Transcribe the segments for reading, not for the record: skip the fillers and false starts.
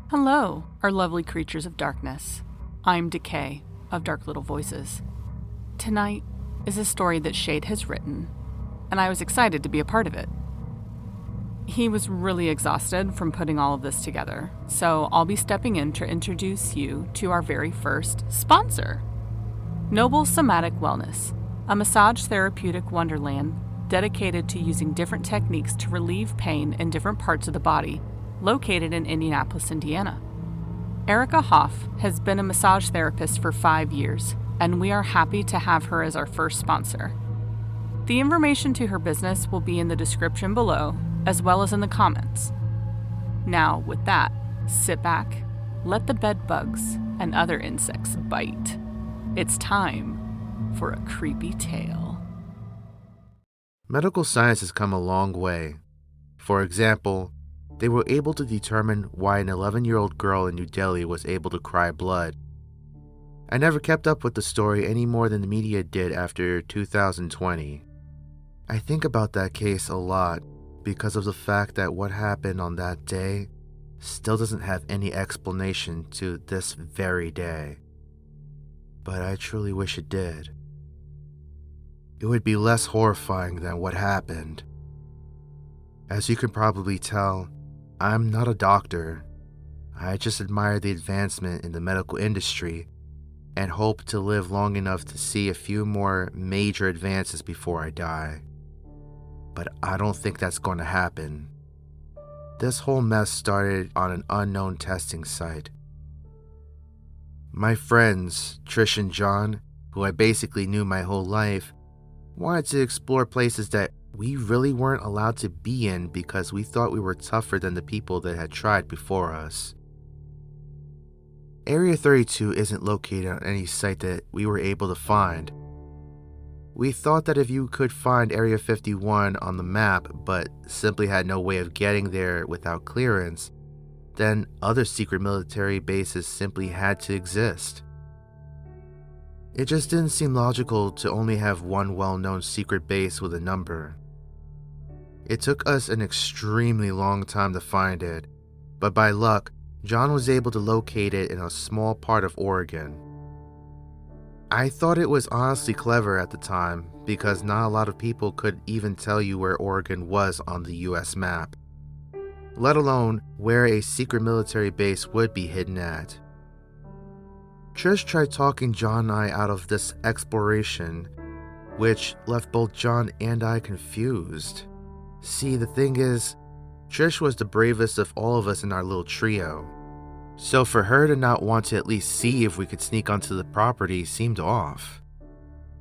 Hello, our lovely creatures of darkness. I'm Decay, of Dark Little Voices. Tonight is a story that Shade has written, and I was excited to be a part of it. He was really exhausted from putting all of this together, so I'll be stepping in to introduce you to our very first sponsor. Noble Somatic Wellness, a massage therapeutic wonderland dedicated to using different techniques to relieve pain in different parts of the body, located in Indianapolis, Indiana. Erica Hoff has been a massage therapist for 5 years, and we are happy to have her as our first sponsor. The information to her business will be in the description below, as well as in the comments. Now, with that, sit back, let the bed bugs and other insects bite. It's time for a creepy tale. Medical science has come a long way. For example, they were able to determine why an 11-year-old girl in New Delhi was able to cry blood. I never kept up with the story any more than the media did after 2020. I think about that case a lot because of the fact that what happened on that day still doesn't have any explanation to this very day. But I truly wish it did. It would be less horrifying than what happened. As you can probably tell, I'm not a doctor. I just admire the advancement in the medical industry and hope to live long enough to see a few more major advances before I die. But I don't think that's going to happen. This whole mess started on an unknown testing site. My friends, Trish and John, who I basically knew my whole life, wanted to explore places that we really weren't allowed to be in because we thought we were tougher than the people that had tried before us. Area 32 isn't located on any site that we were able to find. We thought that if you could find Area 51 on the map but simply had no way of getting there without clearance, then other secret military bases simply had to exist. It just didn't seem logical to only have one well-known secret base with a number. It took us an extremely long time to find it, but by luck, John was able to locate it in a small part of Oregon. I thought it was honestly clever at the time because not a lot of people could even tell you where Oregon was on the US map, let alone where a secret military base would be hidden at. Trish tried talking John and I out of this exploration, which left both John and I confused. See, the thing is, Trish was the bravest of all of us in our little trio. So for her to not want to at least see if we could sneak onto the property seemed off.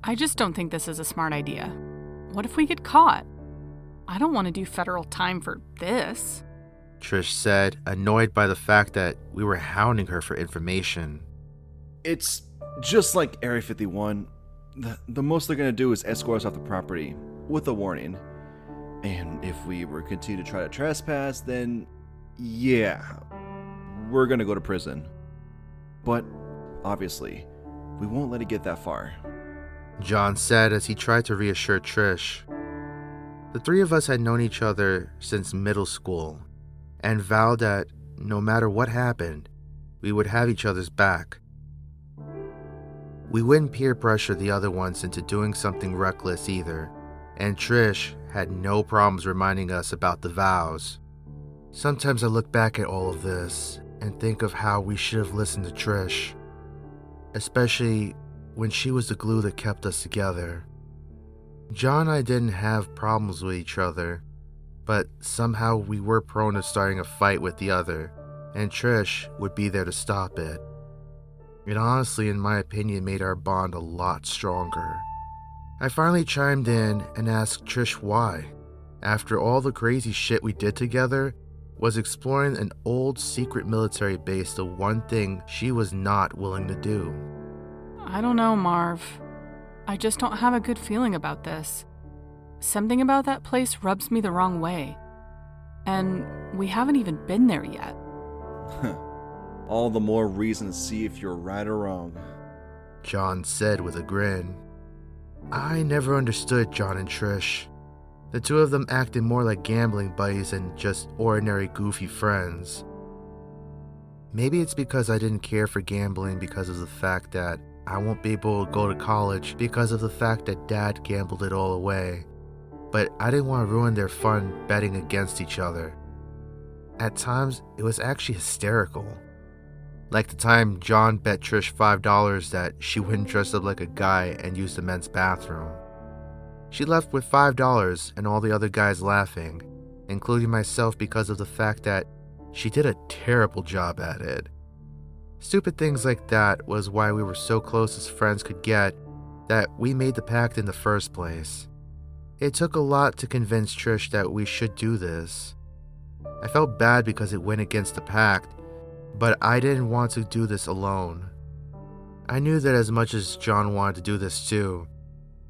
I just don't think this is a smart idea. What if we get caught? I don't want to do federal time for this, Trish said, annoyed by the fact that we were hounding her for information. It's just like Area 51. The most they're going to do is escort us off the property with a warning. And if we were to continue to try to trespass, then yeah, we're going to go to prison. But obviously, we won't let it get that far, John said as he tried to reassure Trish. The three of us had known each other since middle school and vowed that no matter what happened, we would have each other's back. We wouldn't peer pressure the other ones into doing something reckless either, and Trish had no problems reminding us about the vows. Sometimes I look back at all of this and think of how we should have listened to Trish, especially when she was the glue that kept us together. John and I didn't have problems with each other, but somehow we were prone to starting a fight with the other, and Trish would be there to stop it. It honestly, in my opinion, made our bond a lot stronger. I finally chimed in and asked Trish why, after all the crazy shit we did together, was exploring an old secret military base the one thing she was not willing to do. I don't know, Marv. I just don't have a good feeling about this. Something about that place rubs me the wrong way. And we haven't even been there yet. All the more reason to see if you're right or wrong, John said with a grin. I never understood John and Trish. The two of them acted more like gambling buddies than just ordinary goofy friends. Maybe it's because I didn't care for gambling because of the fact that I won't be able to go to college because of the fact that Dad gambled it all away. But I didn't want to ruin their fun betting against each other. At times, it was actually hysterical. Like the time John bet Trish $5 that she wouldn't dress up like a guy and use the men's bathroom. She left with $5 and all the other guys laughing, including myself because of the fact that she did a terrible job at it. Stupid things like that was why we were so close as friends could get that we made the pact in the first place. It took a lot to convince Trish that we should do this. I felt bad because it went against the pact, but I didn't want to do this alone. I knew that as much as John wanted to do this too,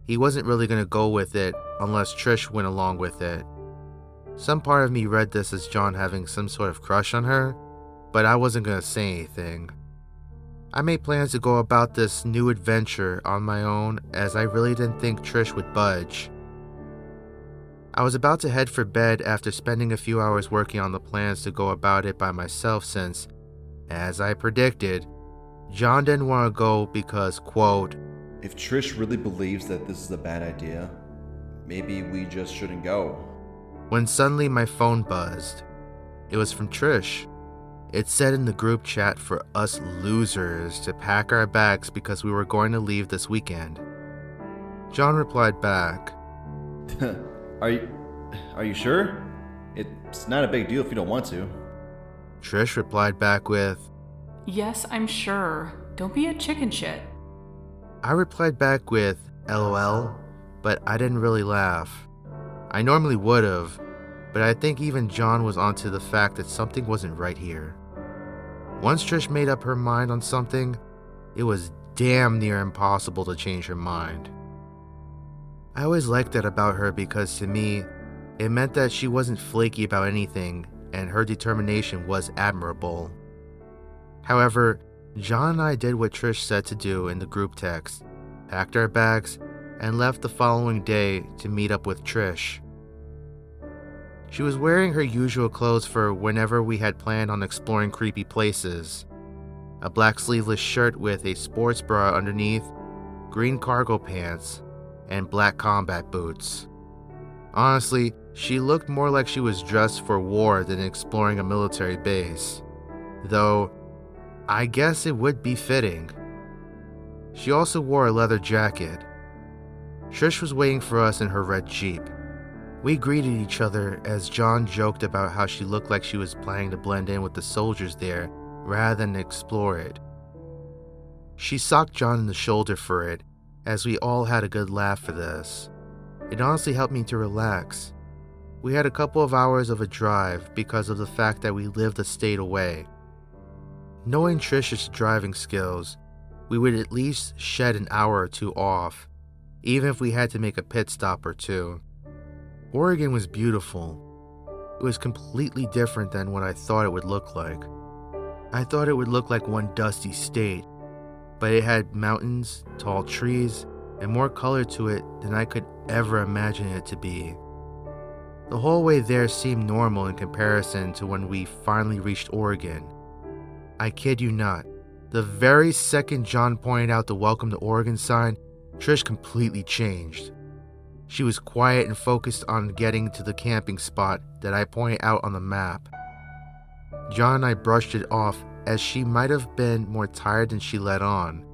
he wasn't really going to go with it unless Trish went along with it. Some part of me read this as John having some sort of crush on her, but I wasn't going to say anything. I made plans to go about this new adventure on my own as I really didn't think Trish would budge. I was about to head for bed after spending a few hours working on the plans to go about it by myself since, as I predicted, John didn't want to go because, quote, If Trish really believes that this is a bad idea, maybe we just shouldn't go. When suddenly my phone buzzed. It was from Trish. It said in the group chat for us losers to pack our bags because we were going to leave this weekend. John replied back, Are you sure? It's not a big deal if you don't want to. Trish replied back with, Yes, I'm sure. Don't be a chicken shit. I replied back with, LOL, but I didn't really laugh. I normally would have, but I think even John was onto the fact that something wasn't right here. Once Trish made up her mind on something, it was damn near impossible to change her mind. I always liked that about her because to me, it meant that she wasn't flaky about anything and her determination was admirable. However, John and I did what Trish said to do in the group text, packed our bags, and left the following day to meet up with Trish. She was wearing her usual clothes for whenever we had planned on exploring creepy places. A black sleeveless shirt with a sports bra underneath, green cargo pants, and black combat boots. Honestly, she looked more like she was dressed for war than exploring a military base. Though, I guess it would be fitting. She also wore a leather jacket. Trish was waiting for us in her red Jeep. We greeted each other as John joked about how she looked like she was planning to blend in with the soldiers there rather than explore it. She socked John in the shoulder for it, as we all had a good laugh for this. It honestly helped me to relax. We had a couple of hours of a drive because of the fact that we lived a state away. Knowing Trish's driving skills, we would at least shed an hour or two off, even if we had to make a pit stop or two. Oregon was beautiful. It was completely different than what I thought it would look like. I thought it would look like one dusty state, but it had mountains, tall trees, and more color to it than I could ever imagine it to be. The whole way there seemed normal in comparison to when we finally reached Oregon. I kid you not, the very second John pointed out the Welcome to Oregon sign, Trish completely changed. She was quiet and focused on getting to the camping spot that I pointed out on the map. John and I brushed it off as she might have been more tired than she let on.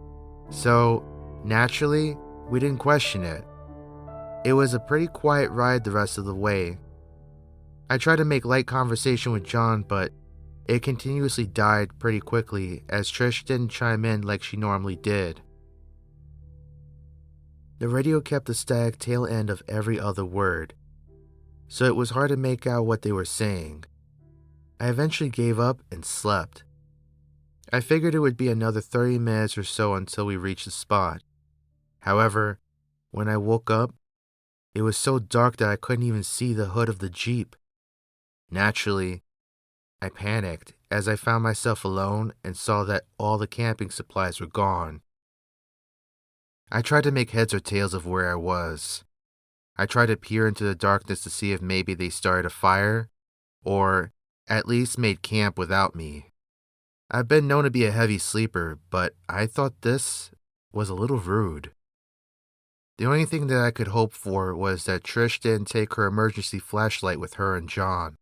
So, naturally, we didn't question it. It was a pretty quiet ride the rest of the way. I tried to make light conversation with John, but it continuously died pretty quickly as Trish didn't chime in like she normally did. The radio kept the static tail end of every other word, so it was hard to make out what they were saying. I eventually gave up and slept. I figured it would be another 30 minutes or so until we reached the spot. However, when I woke up, it was so dark that I couldn't even see the hood of the Jeep. Naturally, I panicked as I found myself alone and saw that all the camping supplies were gone. I tried to make heads or tails of where I was. I tried to peer into the darkness to see if maybe they started a fire, or at least made camp without me. I've been known to be a heavy sleeper, but I thought this was a little rude. The only thing that I could hope for was that Trish didn't take her emergency flashlight with her and John.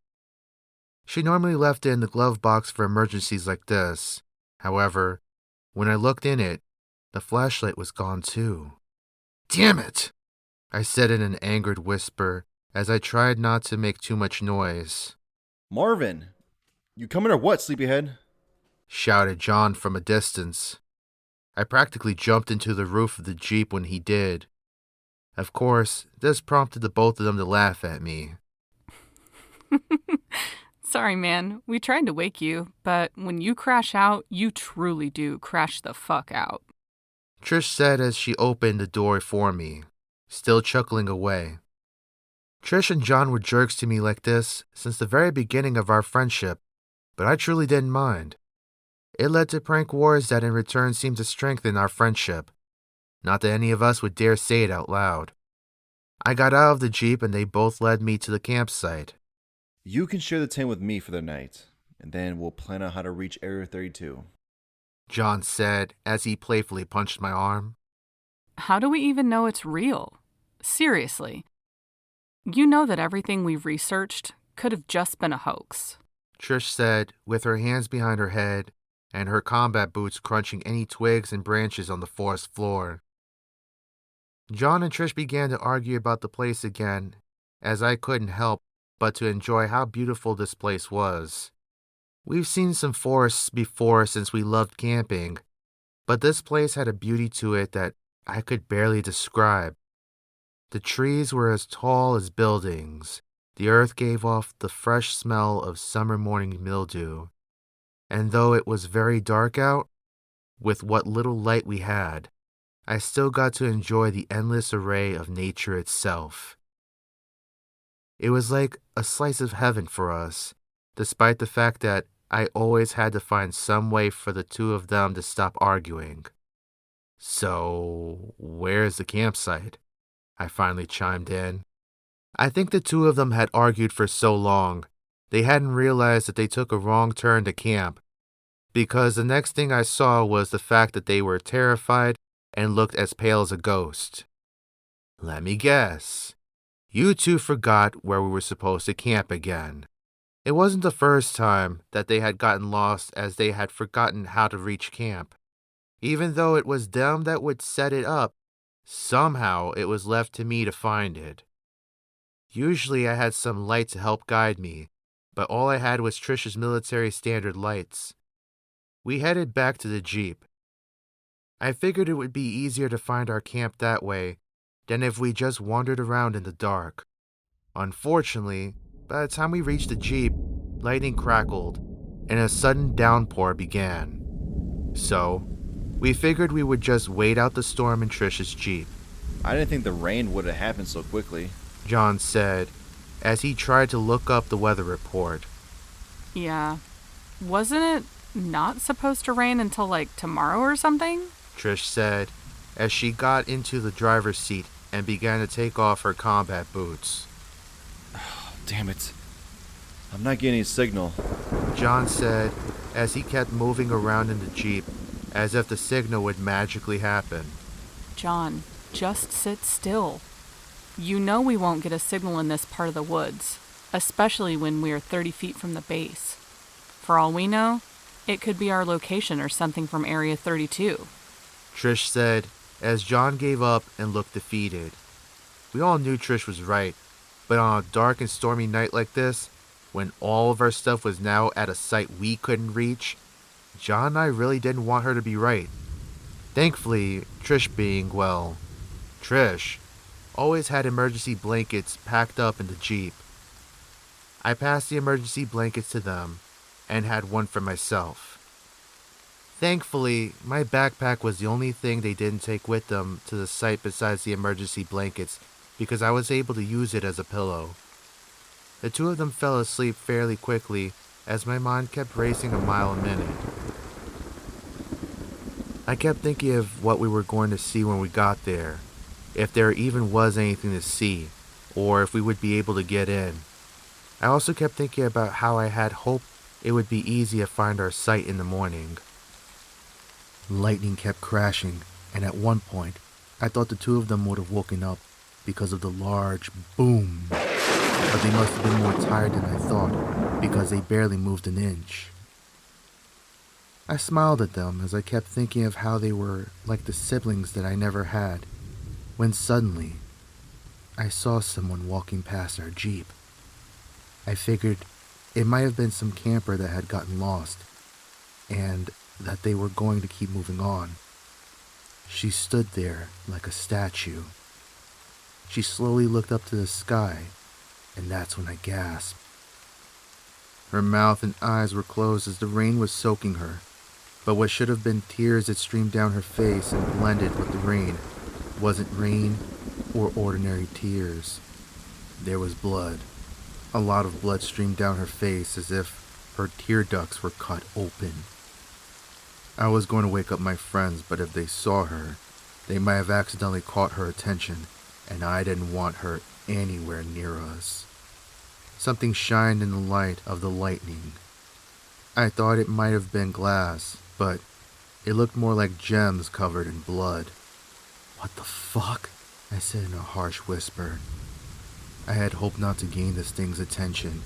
She normally left it in the glove box for emergencies like this. However, when I looked in it, the flashlight was gone too. Damn it! I said in an angered whisper as I tried not to make too much noise. Marvin, you coming or what, sleepyhead? Shouted John from a distance. I practically jumped into the roof of the Jeep when he did. Of course, this prompted the both of them to laugh at me. Sorry, man. We tried to wake you, but when you crash out, you truly do crash the fuck out. Trish said as she opened the door for me, still chuckling away. Trish and John were jerks to me like this since the very beginning of our friendship, but I truly didn't mind. It led to prank wars that in return seemed to strengthen our friendship. Not that any of us would dare say it out loud. I got out of the Jeep and they both led me to the campsite. You can share the tent with me for the night, and then we'll plan out how to reach Area 32. John said as he playfully punched my arm. How do we even know it's real? Seriously. You know that everything we've researched could have just been a hoax. Trish said, with her hands behind her head and her combat boots crunching any twigs and branches on the forest floor. John and Trish began to argue about the place again, as I couldn't help but to enjoy how beautiful this place was. We've seen some forests before since we loved camping, but this place had a beauty to it that I could barely describe. The trees were as tall as buildings. The earth gave off the fresh smell of summer morning mildew. And though it was very dark out, with what little light we had, I still got to enjoy the endless array of nature itself. It was like a slice of heaven for us, despite the fact that I always had to find some way for the two of them to stop arguing. So, where's the campsite? I finally chimed in. I think the two of them had argued for so long, they hadn't realized that they took a wrong turn to camp, because the next thing I saw was the fact that they were terrified and looked as pale as a ghost. Let me guess. You two forgot where we were supposed to camp again. It wasn't the first time that they had gotten lost, as they had forgotten how to reach camp. Even though it was them that would set it up, somehow it was left to me to find it. Usually I had some light to help guide me, but all I had was Trish's military standard lights. We headed back to the Jeep. I figured it would be easier to find our camp that way than if we just wandered around in the dark. Unfortunately, by the time we reached the Jeep, lightning crackled and a sudden downpour began. So, we figured we would just wait out the storm in Trish's Jeep. I didn't think the rain would have happened so quickly, John said as he tried to look up the weather report. Yeah. Wasn't it not supposed to rain until like tomorrow or something? Trish said as she got into the driver's seat and began to take off her combat boots. Damn it. I'm not getting any signal. John said as he kept moving around in the Jeep as if the signal would magically happen. John, just sit still. You know we won't get a signal in this part of the woods, especially when we're 30 feet from the base. For all we know, it could be our location or something from Area 32. Trish said as John gave up and looked defeated. We all knew Trish was right, but on a dark and stormy night like this, when all of our stuff was now at a site we couldn't reach, John and I really didn't want her to be right. Thankfully, Trish being, well, Trish, always had emergency blankets packed up in the Jeep. I passed the emergency blankets to them and had one for myself. Thankfully, my backpack was the only thing they didn't take with them to the site besides the emergency blankets, because I was able to use it as a pillow. The two of them fell asleep fairly quickly as my mind kept racing a mile a minute. I kept thinking of what we were going to see when we got there, if there even was anything to see, or if we would be able to get in. I also kept thinking about how I had hoped it would be easy to find our site in the morning. Lightning kept crashing, and at one point, I thought the two of them would have woken up because of the large boom. But they must have been more tired than I thought, because they barely moved an inch. I smiled at them as I kept thinking of how they were like the siblings that I never had, when suddenly, I saw someone walking past our Jeep. I figured it might have been some camper that had gotten lost, and that they were going to keep moving on. She stood there like a statue. She slowly looked up to the sky, and that's when I gasped. Her mouth and eyes were closed as the rain was soaking her, but what should have been tears that streamed down her face and blended with the rain wasn't rain or ordinary tears. There was blood. A lot of blood streamed down her face as if her tear ducts were cut open. I was going to wake up my friends, but if they saw her, they might have accidentally caught her attention, and I didn't want her anywhere near us. Something shined in the light of the lightning. I thought it might have been glass, but it looked more like gems covered in blood. "What the fuck?" I said in a harsh whisper. I had hoped not to gain this thing's attention,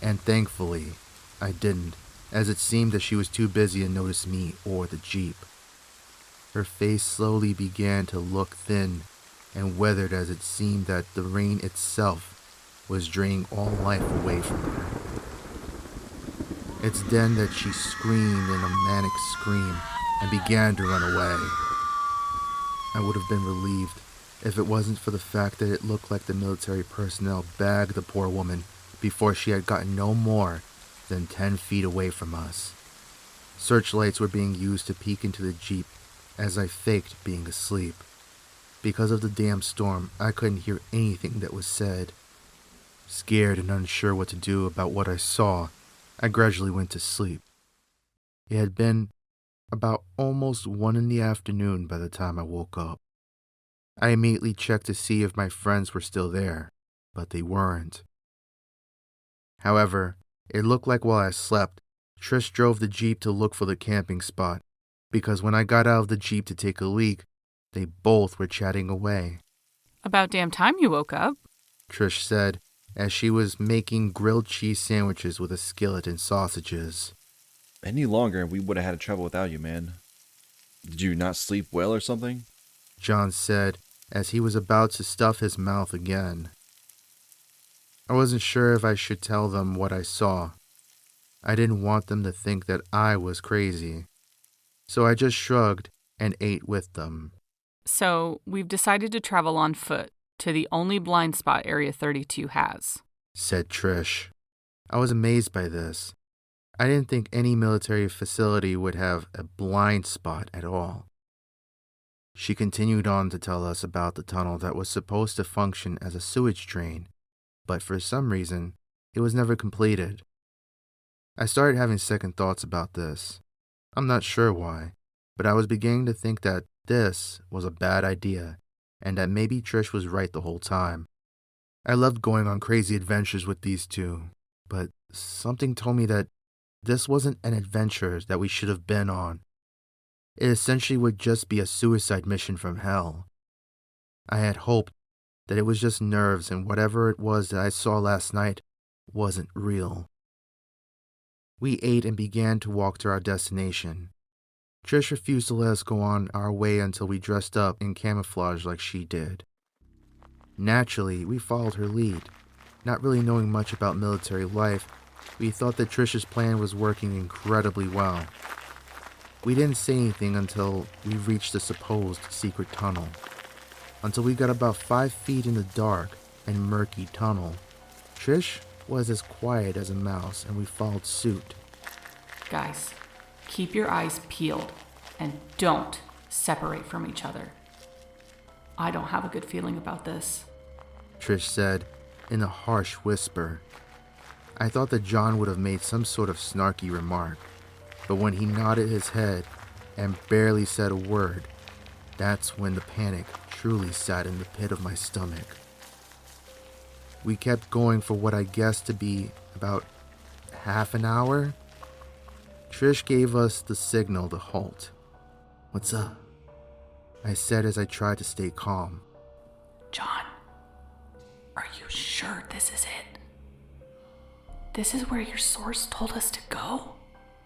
and thankfully, I didn't, as it seemed that she was too busy to notice me or the Jeep. Her face slowly began to look thin and weathered as it seemed that the rain itself was draining all life away from her. It's then that she screamed in a manic scream and began to run away. I would have been relieved if it wasn't for the fact that it looked like the military personnel bagged the poor woman before she had gotten no more than 10 feet away from us. Searchlights were being used to peek into the Jeep as I faked being asleep. Because of the damn storm, I couldn't hear anything that was said. Scared and unsure what to do about what I saw, I gradually went to sleep. It had been about almost 1 in the afternoon by the time I woke up. I immediately checked to see if my friends were still there, but they weren't. However, it looked like while I slept, Trish drove the Jeep to look for the camping spot, because when I got out of the Jeep to take a leak, they both were chatting away. "About damn time you woke up," Trish said, as she was making grilled cheese sandwiches with a skillet and sausages. Any longer and we would have had to travel without you, man. Did you not sleep well or something? John said, as he was about to stuff his mouth again. I wasn't sure if I should tell them what I saw. I didn't want them to think that I was crazy. So I just shrugged and ate with them. "So, we've decided to travel on foot to the only blind spot Area 32 has," said Trish. I was amazed by this. I didn't think any military facility would have a blind spot at all. She continued on to tell us about the tunnel that was supposed to function as a sewage drain, but for some reason, it was never completed. I started having second thoughts about this. I'm not sure why, but I was beginning to think that this was a bad idea, and that maybe Trish was right the whole time. I loved going on crazy adventures with these two, but something told me that this wasn't an adventure that we should have been on. It essentially would just be a suicide mission from hell. I had hoped that it was just nerves and whatever it was that I saw last night wasn't real. We ate and began to walk to our destination. Trish refused to let us go on our way until we dressed up in camouflage like she did. Naturally, we followed her lead. Not really knowing much about military life, we thought that Trish's plan was working incredibly well. We didn't say anything until we reached the supposed secret tunnel. Until we got about 5 feet in the dark and murky tunnel. Trish was as quiet as a mouse and we followed suit. "Guys, keep your eyes peeled and don't separate from each other. I don't have a good feeling about this," Trish said in a harsh whisper. I thought that John would have made some sort of snarky remark, but when he nodded his head and barely said a word, that's when the panic truly sat in the pit of my stomach. We kept going for what I guessed to be about half an hour, Trish gave us the signal to halt. "What's up?" I said as I tried to stay calm. John, are you sure this is it? This is where your source told us to go?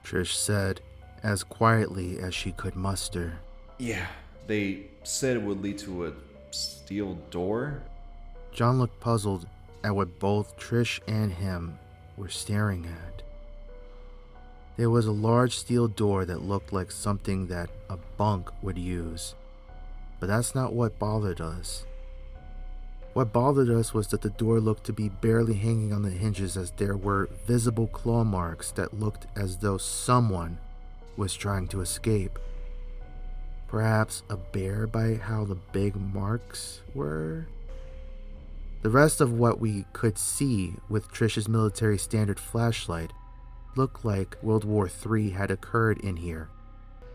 Trish said, as quietly as she could muster. Yeah, they said it would lead to a steel door. John looked puzzled at what both Trish and him were staring at. There was a large steel door that looked like something that a bunk would use, but that's not what bothered us. What bothered us was that the door looked to be barely hanging on the hinges, as there were visible claw marks that looked as though someone was trying to escape. Perhaps a bear by how the big marks were? The rest of what we could see with Trish's military standard flashlight looked like World War III had occurred in here,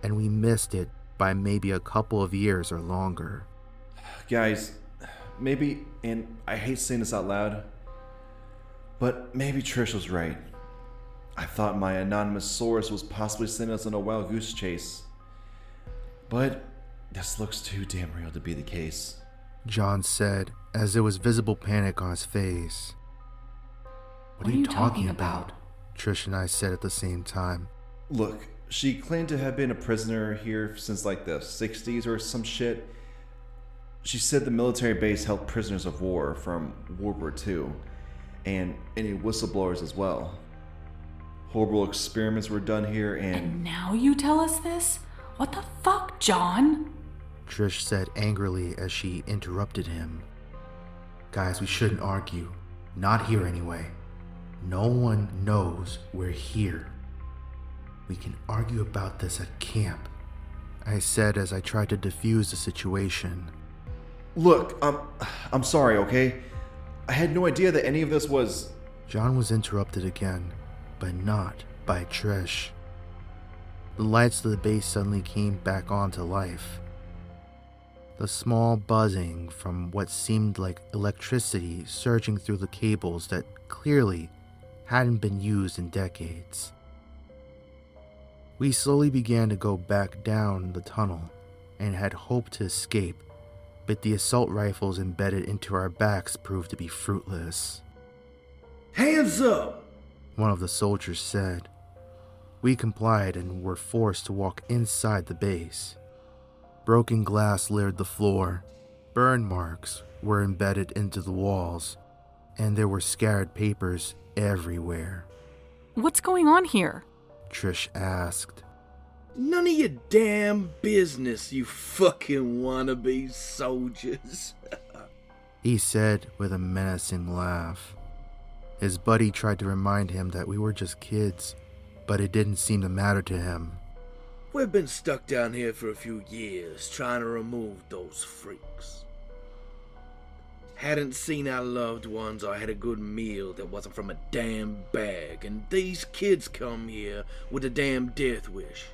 and we missed it by maybe a couple of years or longer. Guys, maybe, and I hate saying this out loud, but maybe Trish was right. I thought my anonymous source was possibly sending us on a wild goose chase. But this looks too damn real to be the case, John said, as there was visible panic on his face. What are you talking about? Trish and I said at the same time. Look, she claimed to have been a prisoner here since like the 60s or some shit. She said the military base held prisoners of war from World War II, and any whistleblowers as well. Horrible experiments were done here, And now you tell us this? What the fuck, John? Trish said angrily as she interrupted him. Guys, we shouldn't argue. Not here anyway. No one knows we're here. We can argue about this at camp, I said as I tried to defuse the situation. Look, I'm sorry, okay? I had no idea that any of this was... John was interrupted again, but not by Trish. The lights of the base suddenly came back on to life. The small buzzing from what seemed like electricity surging through the cables that clearly hadn't been used in decades. We slowly began to go back down the tunnel and had hoped to escape, but the assault rifles embedded into our backs proved to be fruitless. "Hands up!" one of the soldiers said. We complied and were forced to walk inside the base. Broken glass littered the floor, burn marks were embedded into the walls, and there were scattered papers everywhere. What's going on here? Trish asked. "None of your damn business, you fucking wannabe soldiers." He said with a menacing laugh. His buddy tried to remind him that we were just kids, but it didn't seem to matter to him. "We've been stuck down here for a few years trying to remove those freaks. Hadn't seen our loved ones or had a good meal that wasn't from a damn bag, and these kids come here with a damn death wish.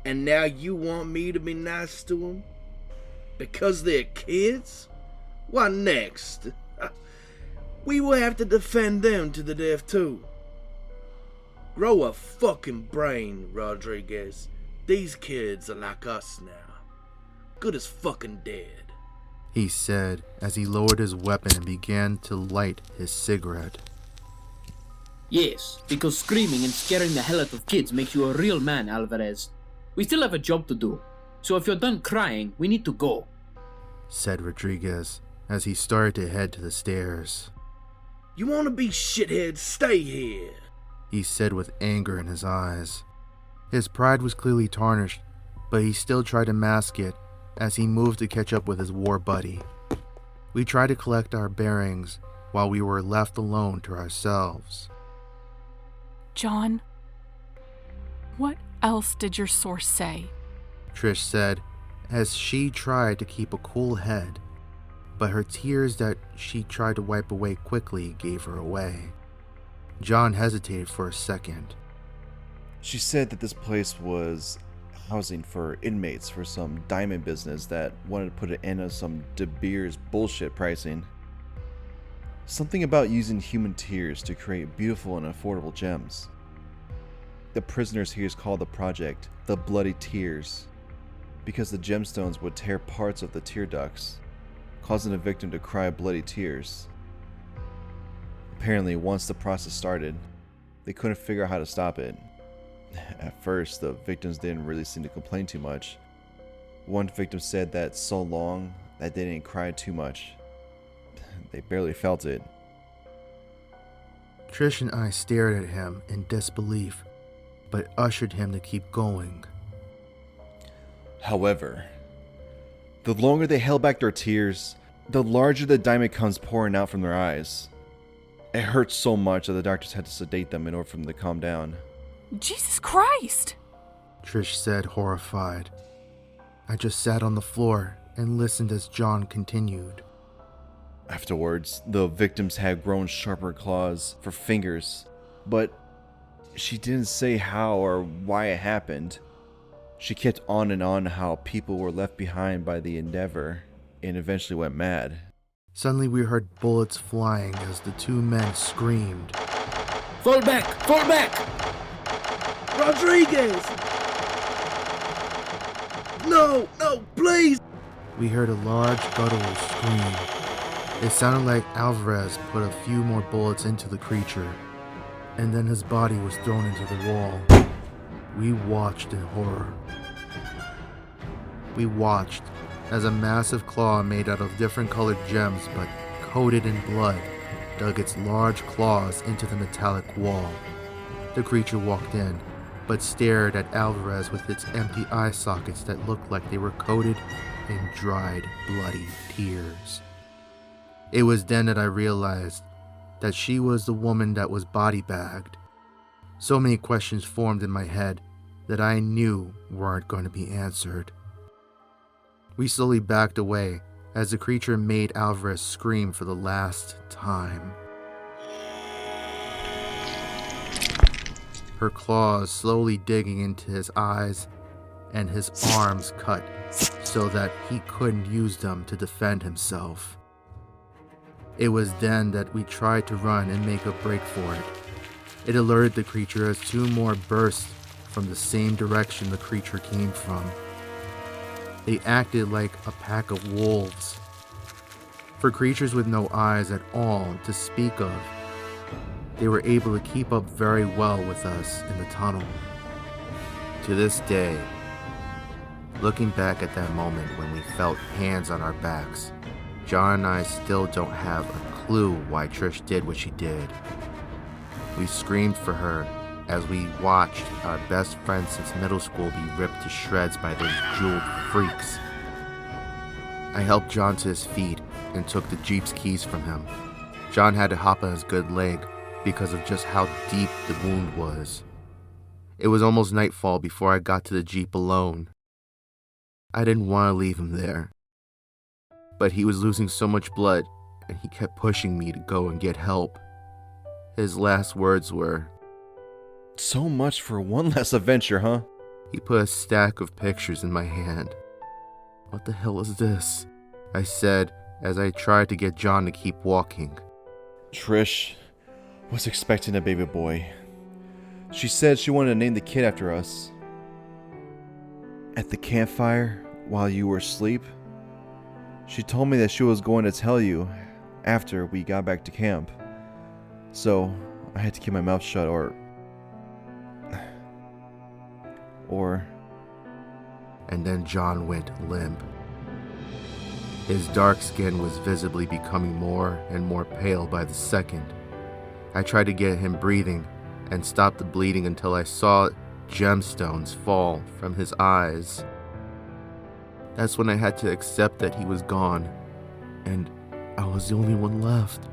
And now you want me to be nice to them? Because they're kids? What next? We will have to defend them to the death too. Grow a fucking brain, Rodriguez. These kids are like us now. Good as fucking dead," he said as he lowered his weapon and began to light his cigarette. "Yes, because screaming and scaring the hell out of kids makes you a real man, Alvarez. We still have a job to do, so if you're done crying, we need to go," said Rodriguez as he started to head to the stairs. "You wanna be shitheads? Stay here," he said with anger in his eyes. His pride was clearly tarnished, but he still tried to mask it as he moved to catch up with his war buddy. We tried to collect our bearings while we were left alone to ourselves. John, what else did your source say? Trish said as she tried to keep a cool head, but her tears that she tried to wipe away quickly gave her away. John hesitated for a second. She said that this place was housing for inmates for some diamond business that wanted to put an end to some De Beers bullshit pricing. Something about using human tears to create beautiful and affordable gems. the prisoners here call the project the Bloody Tears, because the gemstones would tear parts of the tear ducts, causing the victim to cry bloody tears. Apparently, once the process started, they couldn't figure out how to stop it. At first, the victims didn't really seem to complain too much. One victim said that so long that they didn't cry too much. They barely felt it. Trish and I stared at him in disbelief, but ushered him to keep going. However, the longer they held back their tears, the larger the diamond comes pouring out from their eyes. It hurt so much that the doctors had to sedate them in order for them to calm down. Jesus Christ! Trish said, horrified. I just sat on the floor and listened as John continued. Afterwards, the victims had grown sharper claws for fingers, but she didn't say how or why it happened. She kept on and on how people were left behind by the endeavor and eventually went mad. Suddenly we heard bullets flying as the two men screamed. Fall back! Fall back! Rodriguez! No, please! We heard a large guttural scream. It sounded like Alvarez put a few more bullets into the creature, and then his body was thrown into the wall. We watched in horror. We watched as a massive claw made out of different colored gems but coated in blood dug its large claws into the metallic wall. The creature walked in, but stared at Alvarez with its empty eye sockets that looked like they were coated in dried, bloody tears. It was then that I realized that she was the woman that was body bagged. So many questions formed in my head that I knew weren't going to be answered. We slowly backed away as the creature made Alvarez scream for the last time. Her claws slowly digging into his eyes and his arms cut so that he couldn't use them to defend himself. It was then that we tried to run and make a break for it. It alerted the creature as two more burst from the same direction the creature came from. They acted like a pack of wolves. For creatures with no eyes at all to speak of, they were able to keep up very well with us in the tunnel. To this day, looking back at that moment when we felt hands on our backs, John and I still don't have a clue why Trish did what she did. We screamed for her as we watched our best friend since middle school be ripped to shreds by those jeweled freaks. I helped John to his feet and took the Jeep's keys from him. John had to hop on his good leg because of just how deep the wound was. It was almost nightfall before I got to the Jeep alone. I didn't want to leave him there, but he was losing so much blood and he kept pushing me to go and get help. His last words were, So much for one less adventure, huh? He put a stack of pictures in my hand. What the hell is this? I said as I tried to get John to keep walking. Trish was expecting a baby boy. She said she wanted to name the kid after us. At the campfire, while you were asleep, she told me that she was going to tell you after we got back to camp. So I had to keep my mouth shut or... And then John went limp. His dark skin was visibly becoming more and more pale by the second. I tried to get him breathing and stop the bleeding until I saw gemstones fall from his eyes. That's when I had to accept that he was gone, and I was the only one left.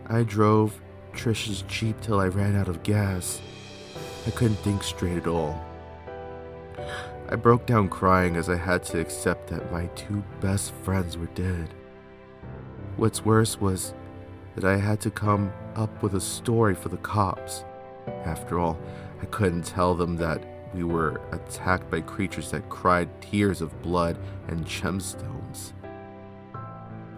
I drove Trish's Jeep till I ran out of gas. I couldn't think straight at all. I broke down crying as I had to accept that my two best friends were dead. What's worse was that I had to come up with a story for the cops. After all, I couldn't tell them that we were attacked by creatures that cried tears of blood and gemstones.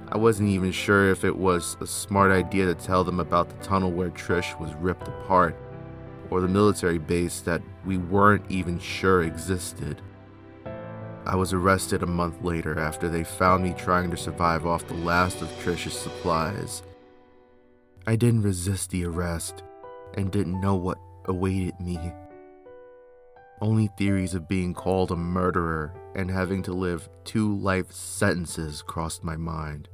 I wasn't even sure if it was a smart idea to tell them about the tunnel where Trish was ripped apart, or the military base that we weren't even sure existed. I was arrested a month later after they found me trying to survive off the last of Trish's supplies. I didn't resist the arrest and didn't know what awaited me. Only theories of being called a murderer and having to live 2 life sentences crossed my mind.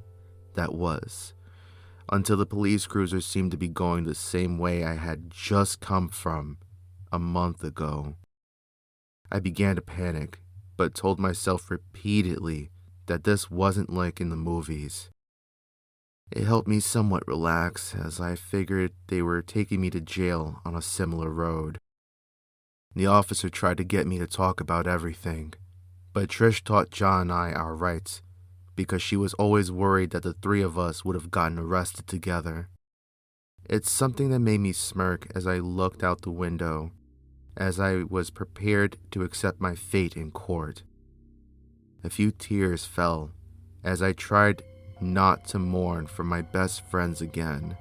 That was, until the police cruiser seemed to be going the same way I had just come from a month ago. I began to panic, but told myself repeatedly that this wasn't like in the movies. It helped me somewhat relax, as I figured they were taking me to jail on a similar road. The officer tried to get me to talk about everything, but Trish taught John and I our rights, because she was always worried that the 3 of us would have gotten arrested together. It's something that made me smirk as I looked out the window, as I was prepared to accept my fate in court. A few tears fell as I tried not to mourn for my best friends again.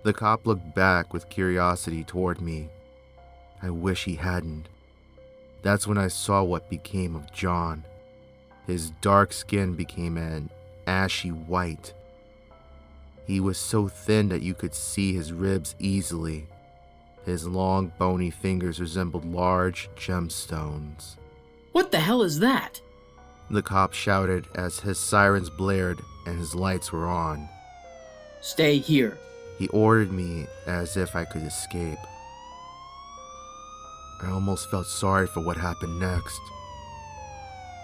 The cop looked back with curiosity toward me. I wish he hadn't. That's when I saw what became of John. His dark skin became an ashy white. He was so thin that you could see his ribs easily. His long, bony fingers resembled large gemstones. What the hell is that? The cop shouted as his sirens blared and his lights were on. Stay here. He ordered me as if I could escape. I almost felt sorry for what happened next.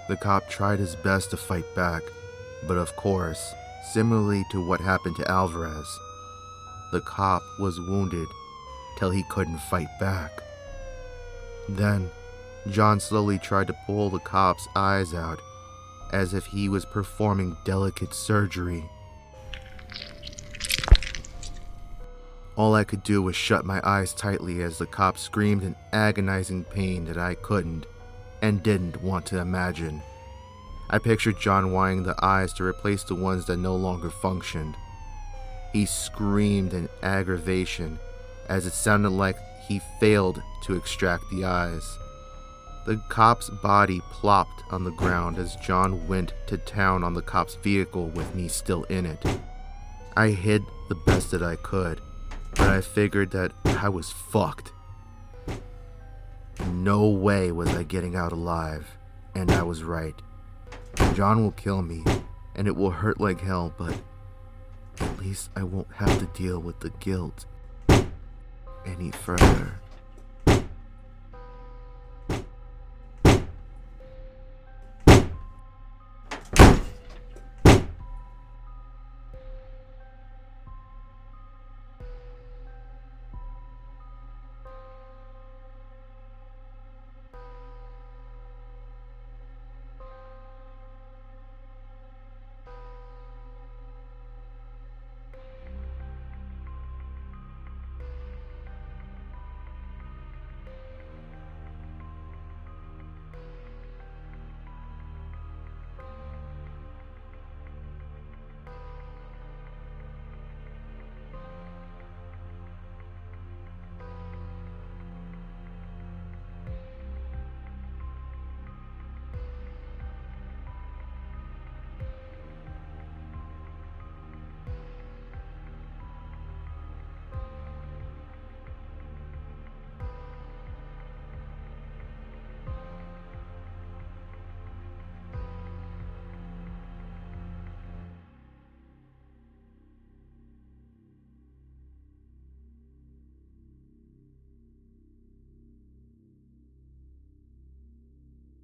The cop tried his best to fight back, but of course, similarly to what happened to Alvarez, the cop was wounded till he couldn't fight back. Then, John slowly tried to pull the cop's eyes out, as if he was performing delicate surgery. All I could do was shut my eyes tightly as the cop screamed in agonizing pain that I couldn't and didn't want to imagine. I pictured John wiring the eyes to replace the ones that no longer functioned. He screamed in aggravation as it sounded like he failed to extract the eyes. The cop's body plopped on the ground as John went to town on the cop's vehicle with me still in it. I hid the best that I could, but I figured that I was fucked. No way was I getting out alive, and I was right. John will kill me, and it will hurt like hell, but at least I won't have to deal with the guilt any further.